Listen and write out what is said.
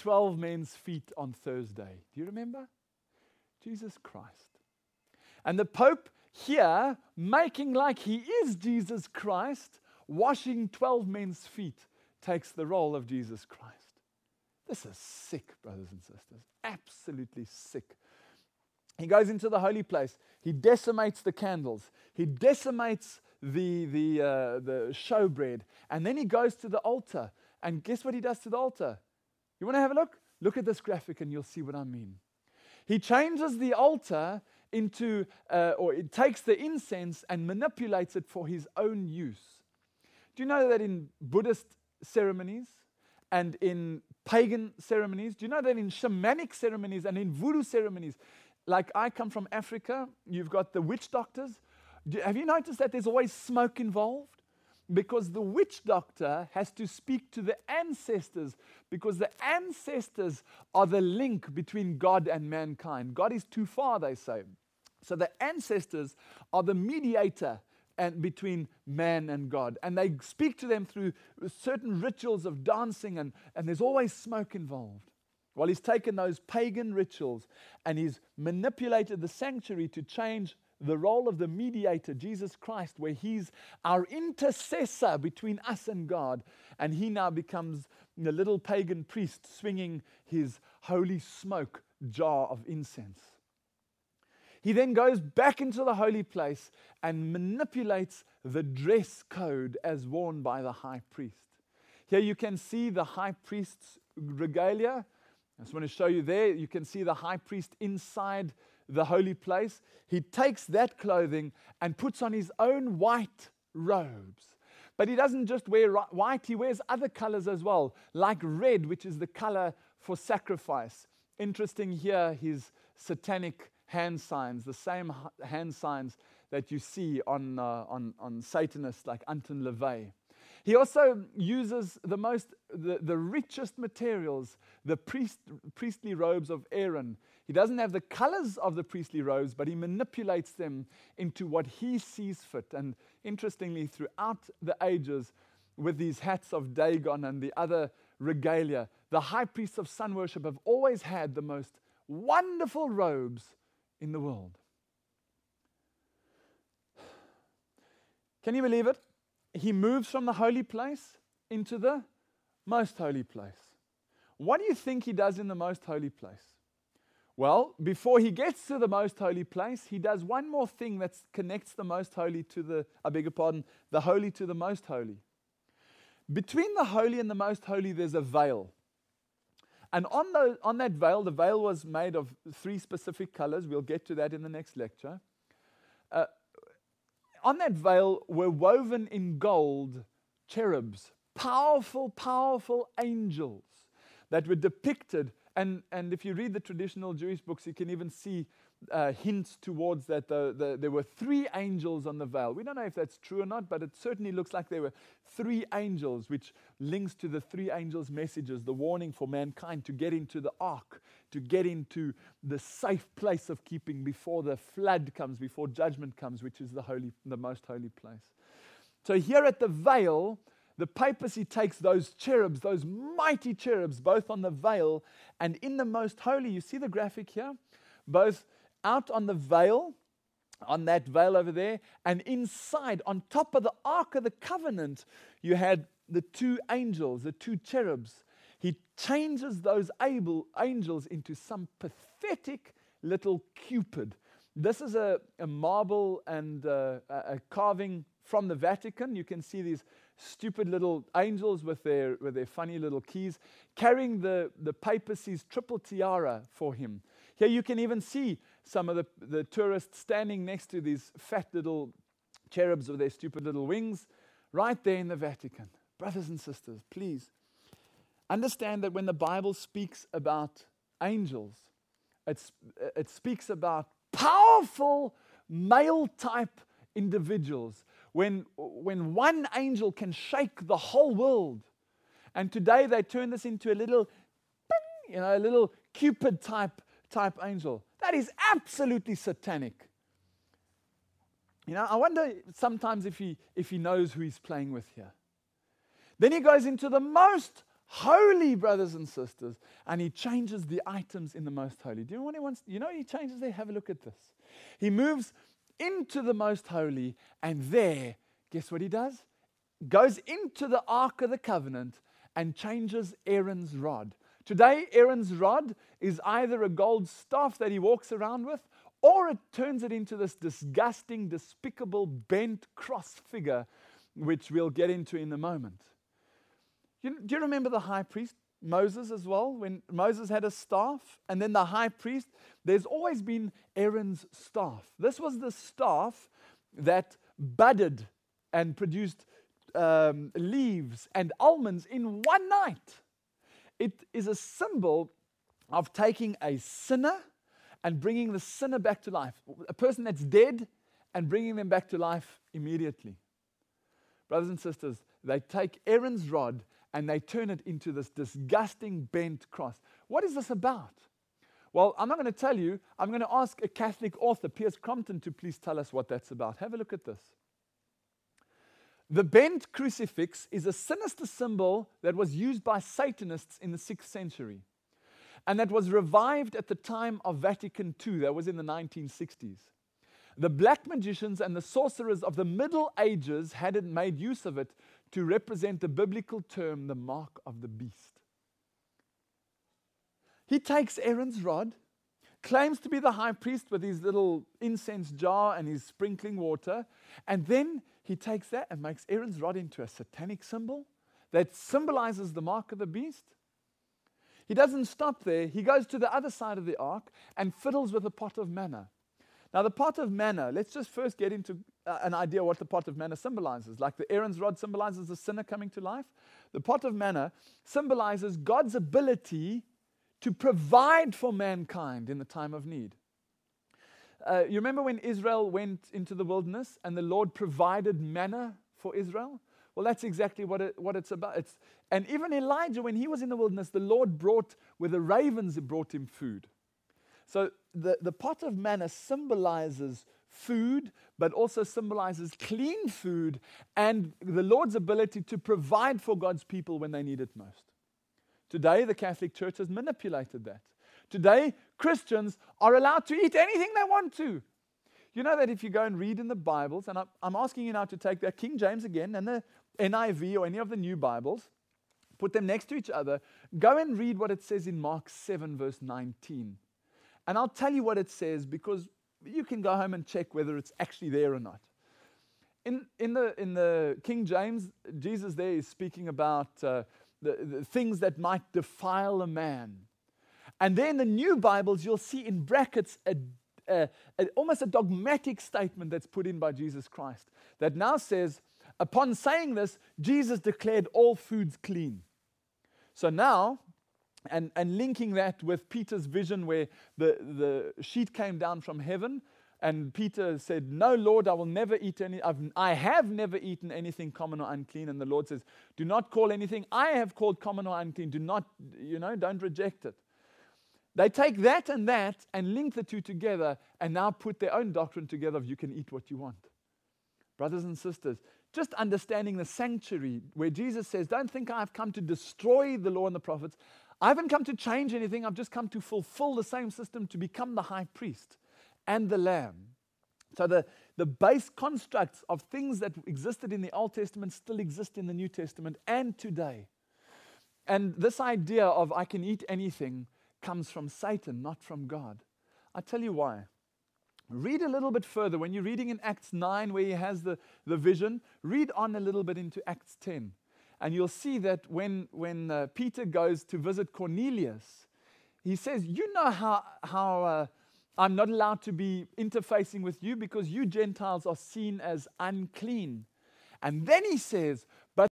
12 men's feet on Thursday? Do you remember? Jesus Christ. And the Pope here, making like he is Jesus Christ, washing 12 men's feet, takes the role of Jesus Christ. This is sick, brothers and sisters. Absolutely sick. He goes into the holy place. He decimates the candles. He decimates the showbread. And then he goes to the altar. And guess what he does to the altar? You want to have a look? Look at this graphic and you'll see what I mean. He changes the altar into, or it takes the incense and manipulates it for his own use. Do you know that in Buddhist ceremonies and in pagan ceremonies, do you know that in shamanic ceremonies and in voodoo ceremonies, like I come from Africa, you've got the witch doctors. Have you noticed that there's always smoke involved? Because the witch doctor has to speak to the ancestors, because the ancestors are the link between God and mankind. God is too far, they say. So the ancestors are the mediator and between man and God. And they speak to them through certain rituals of dancing, and there's always smoke involved. Well, he's taken those pagan rituals and he's manipulated the sanctuary to change the role of the mediator, Jesus Christ, where he's our intercessor between us and God. And he now becomes the little pagan priest swinging his holy smoke jar of incense. He then goes back into the holy place and manipulates the dress code as worn by the high priest. Here you can see the high priest's regalia. I just want to show you there. You can see the high priest inside the holy place. He takes that clothing and puts on his own white robes. But he doesn't just wear white, he wears other colors as well, like red, which is the color for sacrifice. Interesting here, his satanic hand signs, the same hand signs that you see on Satanists like Anton LaVey. He also uses the richest materials, the priestly robes of Aaron. He doesn't have the colors of the priestly robes, but he manipulates them into what he sees fit. And interestingly, throughout the ages, with these hats of Dagon and the other regalia, the high priests of sun worship have always had the most wonderful robes in the world. Can you believe it? He moves from the holy place into the most holy place. What do you think he does in the most holy place? Well, before he gets to the most holy place, he does one more thing that connects the most holy to the holy to the most holy. Between the holy and the most holy, there's a veil. And on that veil, the veil was made of 3 specific colors. We'll get to that in the next lecture. On that veil were woven in gold cherubs, powerful, powerful angels that were depicted. And if you read the traditional Jewish books, you can even see hints towards that. There were 3 angels on the veil. We don't know if that's true or not, but it certainly looks like there were 3 angels, which links to the 3 angels' messages, the warning for mankind to get into the ark, to get into the safe place of keeping before the flood comes, before judgment comes, which is the most holy place. So here at the veil, the papacy takes those cherubs, those mighty cherubs, both on the veil and in the most holy. You see the graphic here? Both out on the veil, on that veil over there, and inside, on top of the Ark of the Covenant, you had the 2 angels, the 2 cherubs. He changes those angels into some pathetic little Cupid. This is a marble and a carving from the Vatican. You can see these stupid little angels with their funny little keys, carrying the papacy's triple tiara for him. Here you can even see some of the tourists standing next to these fat little cherubs with their stupid little wings, right there in the Vatican. Brothers and sisters, please understand that when the Bible speaks about angels, it speaks about powerful male-type individuals. When one angel can shake the whole world, and today they turn this into a little, a little Cupid type angel. That is absolutely satanic. I wonder sometimes if he knows who he's playing with here. Then he goes into the most holy, brothers and sisters, and he changes the items in the most holy. Do you know what he wants? You know what he changes there? Have a look at this. He moves into the most holy, and there, guess what he does? Goes into the Ark of the Covenant and changes Aaron's rod. Today, Aaron's rod is either a gold staff that he walks around with, or it turns it into this disgusting, despicable, bent cross figure, which we'll get into in a moment. Do you remember the high priest, Moses as well? When Moses had a staff, and then the high priest, there's always been Aaron's staff. This was the staff that budded and produced leaves and almonds in one night. It is a symbol of taking a sinner and bringing the sinner back to life. A person that's dead and bringing them back to life immediately. Brothers and sisters, they take Aaron's rod and they turn it into this disgusting bent cross. What is this about? Well, I'm not going to tell you. I'm going to ask a Catholic author, Piers Crompton, to please tell us what that's about. Have a look at this. The bent crucifix is a sinister symbol that was used by Satanists in the 6th century, and that was revived at the time of Vatican II. That was in the 1960s. The black magicians and the sorcerers of the Middle Ages had made use of it to represent the biblical term, the mark of the beast. He takes Aaron's rod, claims to be the high priest with his little incense jar and his sprinkling water, and then he takes that and makes Aaron's rod into a satanic symbol that symbolizes the mark of the beast. He doesn't stop there. He goes to the other side of the ark and fiddles with a pot of manna. Now, the pot of manna, let's just first get into an idea what the pot of manna symbolizes. Like the Aaron's rod symbolizes the sinner coming to life, the pot of manna symbolizes God's ability to provide for mankind in the time of need. You remember when Israel went into the wilderness and the Lord provided manna for Israel? Well, that's exactly what it's about. And even Elijah, when he was in the wilderness, the Lord brought, with the ravens, it brought him food. So the pot of manna symbolizes food, but also symbolizes clean food and the Lord's ability to provide for God's people when they need it most. Today, the Catholic Church has manipulated that. Today, Christians are allowed to eat anything they want to. You know that if you go and read in the Bibles, and I'm asking you now to take that King James again and the NIV or any of the new Bibles, put them next to each other, go and read what it says in Mark 7 verse 19. And I'll tell you what it says because you can go home and check whether it's actually there or not. In the King James, Jesus there is speaking about the things that might defile a man. And then in the new Bibles, you'll see in brackets almost a dogmatic statement that's put in by Jesus Christ that now says, upon saying this, Jesus declared all foods clean. So now, and linking that with Peter's vision where the sheet came down from heaven, and Peter said, "No, Lord, I will never eat I have never eaten anything common or unclean." And the Lord says, "Do not call anything I have called common or unclean. Do not, don't reject it." They take that and link the two together and now put their own doctrine together of you can eat what you want. Brothers and sisters, just understanding the sanctuary where Jesus says, don't think I've come to destroy the law and the prophets. I haven't come to change anything. I've just come to fulfill the same system to become the high priest and the lamb. So the base constructs of things that existed in the Old Testament still exist in the New Testament and today. And this idea of I can eat anything comes from Satan, not from God. I tell you why. Read a little bit further. When you're reading in Acts 9 where he has the vision, read on a little bit into Acts 10. And you'll see that when Peter goes to visit Cornelius, he says, you know how I'm not allowed to be interfacing with you because you Gentiles are seen as unclean. And then he says, but